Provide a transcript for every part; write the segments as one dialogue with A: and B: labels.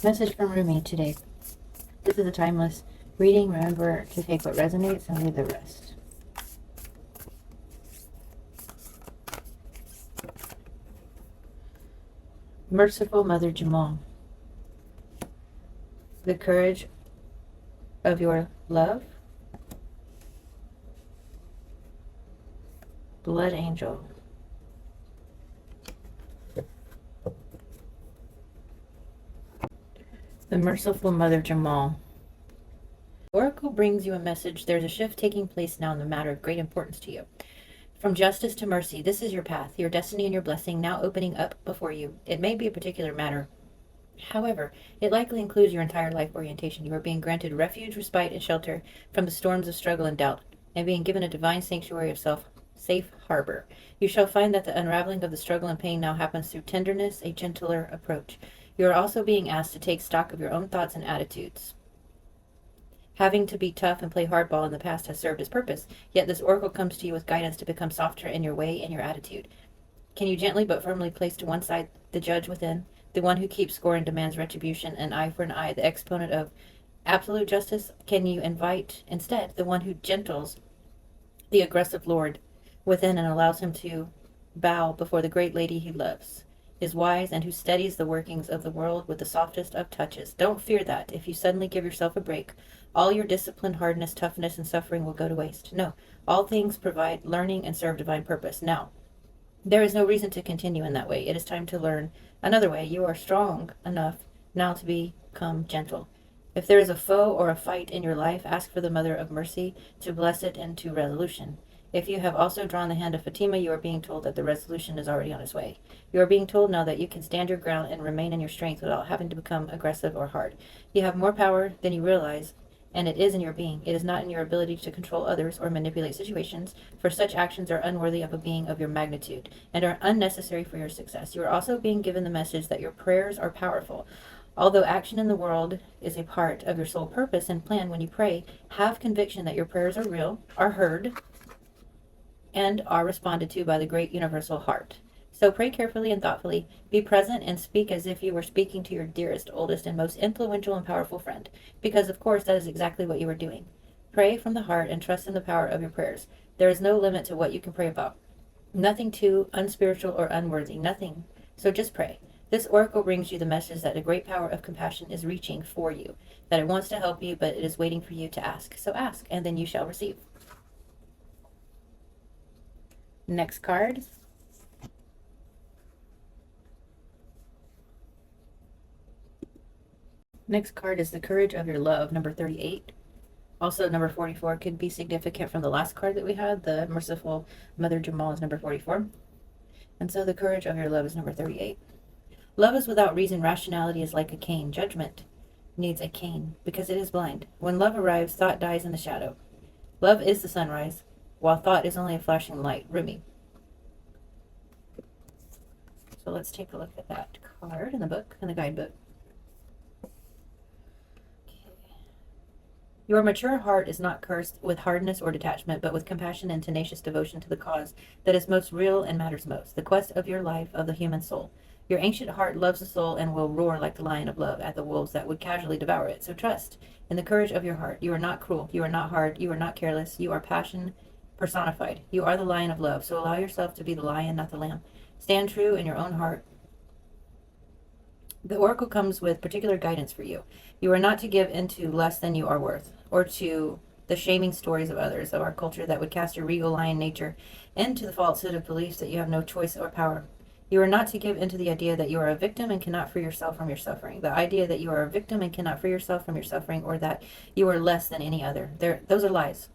A: Message from Rumi today. This is a timeless reading. Remember to take what resonates and leave the rest. Merciful Mother Jamal, the courage of your love. Blood Angel. The Merciful Mother Jamal. Oracle brings you a message. There's a shift taking place now in the matter of great importance to you. From justice to mercy, this is your path, your destiny and your blessing now opening up before you. It may be a particular matter. However, it likely includes your entire life orientation. You are being granted refuge, respite, and shelter from the storms of struggle and doubt, and being given a divine sanctuary of safe harbor. You shall find that the unraveling of the struggle and pain now happens through tenderness, a gentler approach. You are also being asked to take stock of your own thoughts and attitudes. Having to be tough and play hardball in the past has served its purpose, yet this oracle comes to you with guidance to become softer in your way and your attitude. Can you gently but firmly place to one side the judge within, the one who keeps score and demands retribution, an eye for an eye, the exponent of absolute justice? Can you invite instead the one who gentles the aggressive lord within and allows him to bow before the great lady he loves, is wise, and who steadies the workings of the world with the softest of touches? Don't fear that if you suddenly give yourself a break, all your discipline, hardness, toughness, and suffering will go to waste. No, all things provide learning and serve divine purpose. Now, there is no reason to continue in that way. It is time to learn another way. You are strong enough now to become gentle. If there is a foe or a fight in your life, ask for the Mother of Mercy to bless it into resolution. If you have also drawn the hand of Fatima, you are being told that the resolution is already on its way. You are being told now that you can stand your ground and remain in your strength without having to become aggressive or hard. You have more power than you realize, and it is in your being. It is not in your ability to control others or manipulate situations, for such actions are unworthy of a being of your magnitude and are unnecessary for your success. You are also being given the message that your prayers are powerful. Although action in the world is a part of your sole purpose and plan, when you pray, have conviction that your prayers are real, are heard, and are responded to by the great universal heart. So pray carefully and thoughtfully, be present, and speak as if you were speaking to your dearest, oldest, and most influential and powerful friend, because of course that is exactly what you are doing. Pray from the heart and trust in the power of your prayers. There is no limit to what you can pray about. Nothing too unspiritual or unworthy, nothing. So just pray. This oracle brings you the message that a great power of compassion is reaching for you, that it wants to help you, but it is waiting for you to ask. So ask, and then you shall receive. Next card. Next card is the courage of your love, number 38. Also, number 44 could be significant from the last card that we had. The Merciful Mother Jamal is number 44. And so the courage of your love is number 38. Love is without reason. Rationality is like a cane. Judgment needs a cane because it is blind. When love arrives, thought dies in the shadow. Love is the sunrise, while thought is only a flashing light. Rumi. So let's take a look at that card in the book, in the guidebook. Your mature heart is not cursed with hardness or detachment, but with compassion and tenacious devotion to the cause that is most real and matters most, the quest of your life, of the human soul. Your ancient heart loves the soul and will roar like the lion of love at the wolves that would casually devour it. So trust in the courage of your heart. You are not cruel. You are not hard. You are not careless. You are passion personified. You are the lion of love. So allow yourself to be the lion, not the lamb. Stand true in your own heart. The oracle comes with particular guidance for you. You are not to give into less than you are worth, or to the shaming stories of others of our culture that would cast your regal lion nature into the falsehood of beliefs that you have no choice or power. You are not to give into the idea that you are a victim and cannot free yourself from your suffering. The idea that you are a victim and cannot free yourself from your suffering, or that you are less than any other. Those are lies.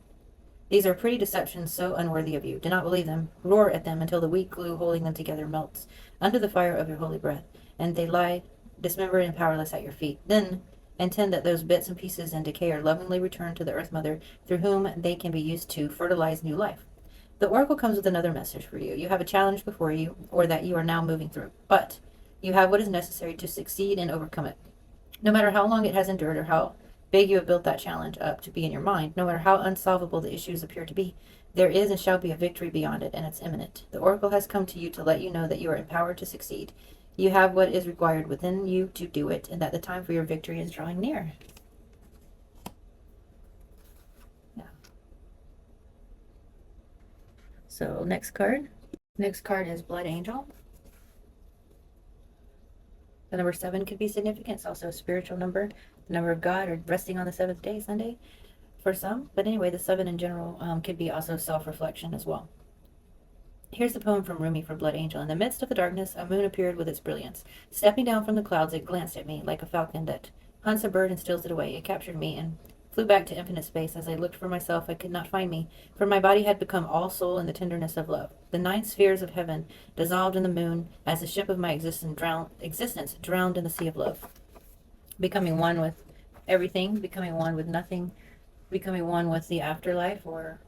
A: These are pretty deceptions so unworthy of you. Do not believe them. Roar at them until the weak glue holding them together melts under the fire of your holy breath, and they lie dismembered and powerless at your feet. Then intend that those bits and pieces in decay are lovingly returned to the Earth Mother, through whom they can be used to fertilize new life. The oracle comes with another message for you. You have a challenge before you, or that you are now moving through, but you have what is necessary to succeed and overcome it. No matter how long it has endured or how big you have built that challenge up to be in your mind, no matter how unsolvable the issues appear to be, there is and shall be a victory beyond it, and it's imminent. The oracle has come to you to let you know that you are empowered to succeed. You have what is required within you to do it, and that the time for your victory is drawing near. Yeah. So next card. Next card is Blood Angel. The number 7 could be significant. It's also a spiritual number, the number of God, or resting on the seventh day, Sunday, for some. But anyway, the 7 in general could be also self-reflection as well. Here's the poem from Rumi for Blood Angel. In the midst of the darkness, a moon appeared with its brilliance. Stepping down from the clouds, it glanced at me like a falcon that hunts a bird and steals it away. It captured me and flew back to infinite space. As I looked for myself, I could not find me, for my body had become all soul in the tenderness of love. The 9 spheres of heaven dissolved in the moon as the ship of my existence drowned in the sea of love. Becoming one with everything, becoming one with nothing, becoming one with the afterlife, or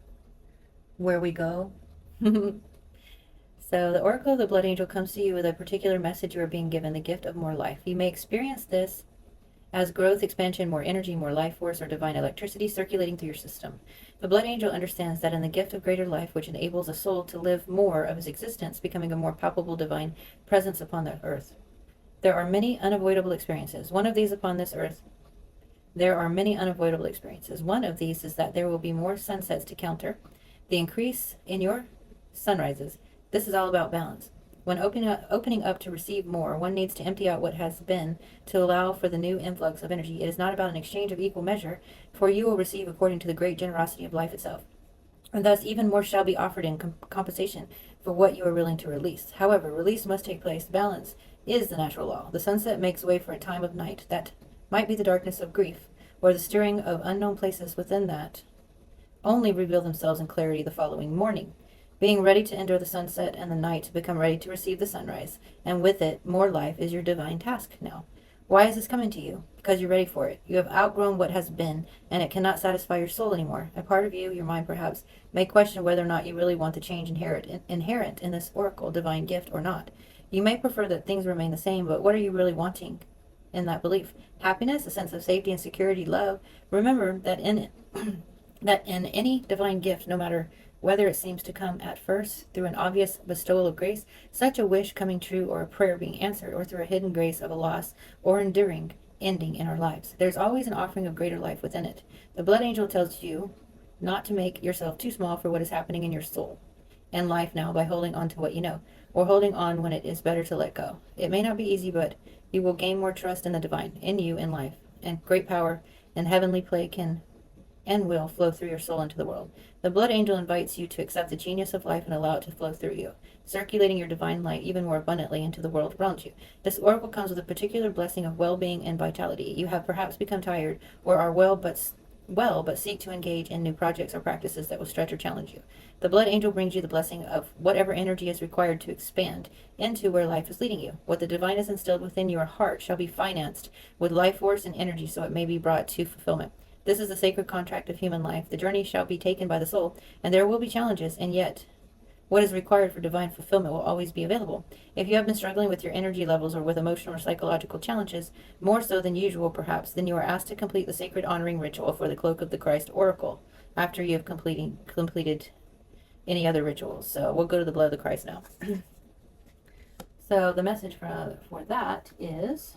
A: where we go. So the Oracle of the Blood Angel comes to you with a particular message. You are being given the gift of more life. You may experience this as growth, expansion, more energy, more life force, or divine electricity circulating through your system. The Blood Angel understands that in the gift of greater life, which enables a soul to live more of his existence, becoming a more palpable divine presence upon the earth, there are many unavoidable experiences. One of these is that there will be more sunsets to counter the increase in your sunrises. This is all about balance. When opening up to receive more, one needs to empty out what has been to allow for the new influx of energy. It is not about an exchange of equal measure, for you will receive according to the great generosity of life itself. And thus even more shall be offered in compensation for what you are willing to release. However, release must take place. Balance is the natural law. The sunset makes way for a time of night that might be the darkness of grief, or the stirring of unknown places within that only reveal themselves in clarity the following morning. Being ready to endure the sunset and the night to become ready to receive the sunrise, and with it more life, is your divine task now. Why is this coming to you? Because you're ready for it. You have outgrown what has been, and it cannot satisfy your soul anymore. A part of you, your mind perhaps, may question whether or not you really want the change inherent in this oracle divine gift or not. You may prefer that things remain the same, but what are you really wanting in that belief? Happiness, a sense of safety and security, love. Remember that in any divine gift, no matter whether it seems to come at first through an obvious bestowal of grace, such a wish coming true, or a prayer being answered, or through a hidden grace of a loss or enduring ending in our lives, there's always an offering of greater life within it. The Blood Angel tells you not to make yourself too small for what is happening in your soul and life now by holding on to what you know, or holding on when it is better to let go. It may not be easy, but you will gain more trust in the divine, in you, in life, and great power and heavenly play can and will flow through your soul into the world. The Blood Angel invites you to accept the genius of life and allow it to flow through you, circulating your divine light even more abundantly into the world around you. This oracle comes with a particular blessing of well-being and vitality. You have perhaps become tired or are well but seek to engage in new projects or practices that will stretch or challenge you. The Blood Angel brings you the blessing of whatever energy is required to expand into where life is leading you. What the divine has instilled within your heart shall be financed with life force and energy so it may be brought to fulfillment. This is the sacred contract of human life. The journey shall be taken by the soul, and there will be challenges, and yet what is required for divine fulfillment will always be available. If you have been struggling with your energy levels or with emotional or psychological challenges, more so than usual perhaps, then you are asked to complete the sacred honoring ritual for the Cloak of the Christ Oracle after you have completed any other rituals. So we'll go to the Blood of the Christ now. So the message for that is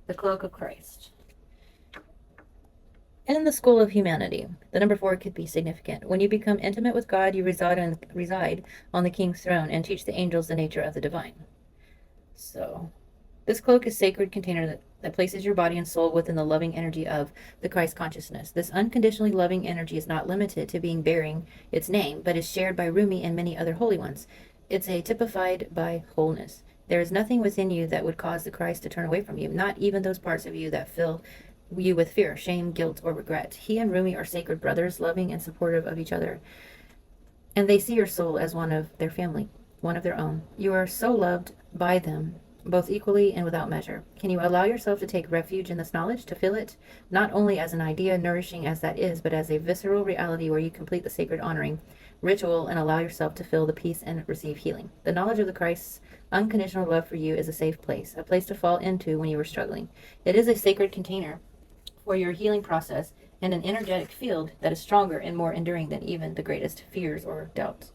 A: the Cloak of Christ. In the school of humanity, the number 4 could be significant. When you become intimate with God, you reside on the King's throne and teach the angels the nature of the divine. So, this cloak is a sacred container that places your body and soul within the loving energy of the Christ consciousness. This unconditionally loving energy is not limited to bearing its name, but is shared by Rumi and many other holy ones. It's typified by wholeness. There is nothing within you that would cause the Christ to turn away from you, not even those parts of you that fill you with fear, shame, guilt, or regret. He and Rumi are sacred brothers, loving and supportive of each other, and they see your soul as one of their family, one of their own. You are so loved by them, both equally and without measure. Can you allow yourself to take refuge in this knowledge, to feel it, not only as an idea, nourishing as that is, but as a visceral reality where you complete the sacred honoring ritual and allow yourself to feel the peace and receive healing? The knowledge of the Christ's unconditional love for you is a safe place, a place to fall into when you are struggling. It is a sacred container for your healing process and an energetic field that is stronger and more enduring than even the greatest fears or doubts.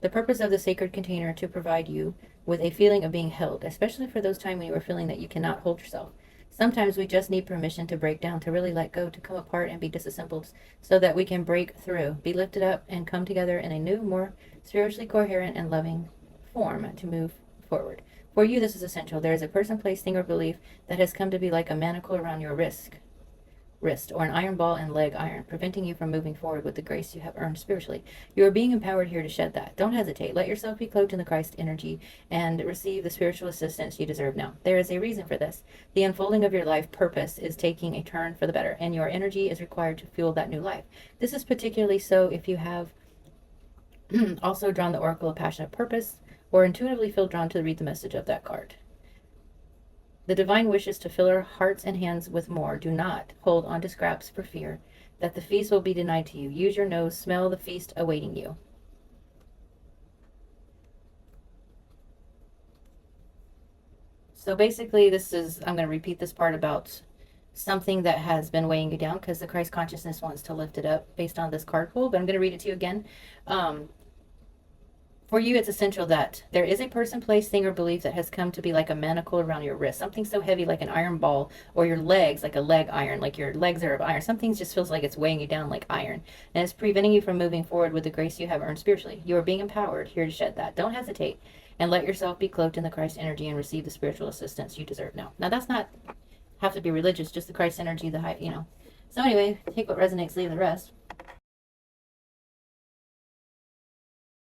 A: The purpose of the sacred container to provide you with a feeling of being held, especially for those times when you are feeling that you cannot hold yourself. Sometimes we just need permission to break down, to really let go, to come apart and be disassembled so that we can break through, be lifted up, and come together in a new, more spiritually coherent and loving form to move forward. For you, this is essential. There is a person, place, thing, or belief that has come to be like a manacle around your wrist, or an iron ball and leg iron, preventing you from moving forward with the grace you have earned spiritually. You are being empowered here to shed that. Don't hesitate. Let yourself be cloaked in the Christ energy and receive the spiritual assistance you deserve now. There is a reason for this. The unfolding of your life purpose is taking a turn for the better, and your energy is required to fuel that new life. This is particularly so if you have also drawn the Oracle of Passionate Purpose, or intuitively feel drawn to read the message of that card. The divine wishes to fill our hearts and hands with more. Do not hold on to scraps for fear that the feast will be denied to you. Use your nose, smell the feast awaiting you. So basically, I'm going to repeat this part about something that has been weighing you down, because the Christ consciousness wants to lift it up based on this card pull, but I'm going to read it to you again. For you, it's essential that there is a person, place, thing, or belief that has come to be like a manacle around your wrist. Something so heavy like an iron ball, or your legs like a leg iron, like your legs are of iron. Something just feels like it's weighing you down like iron. And it's preventing you from moving forward with the grace you have earned spiritually. You are being empowered here to shed that. Don't hesitate, and let yourself be cloaked in the Christ energy and receive the spiritual assistance you deserve now. Now, that's not have to be religious, just the Christ energy, the high, So anyway, take what resonates, leave the rest.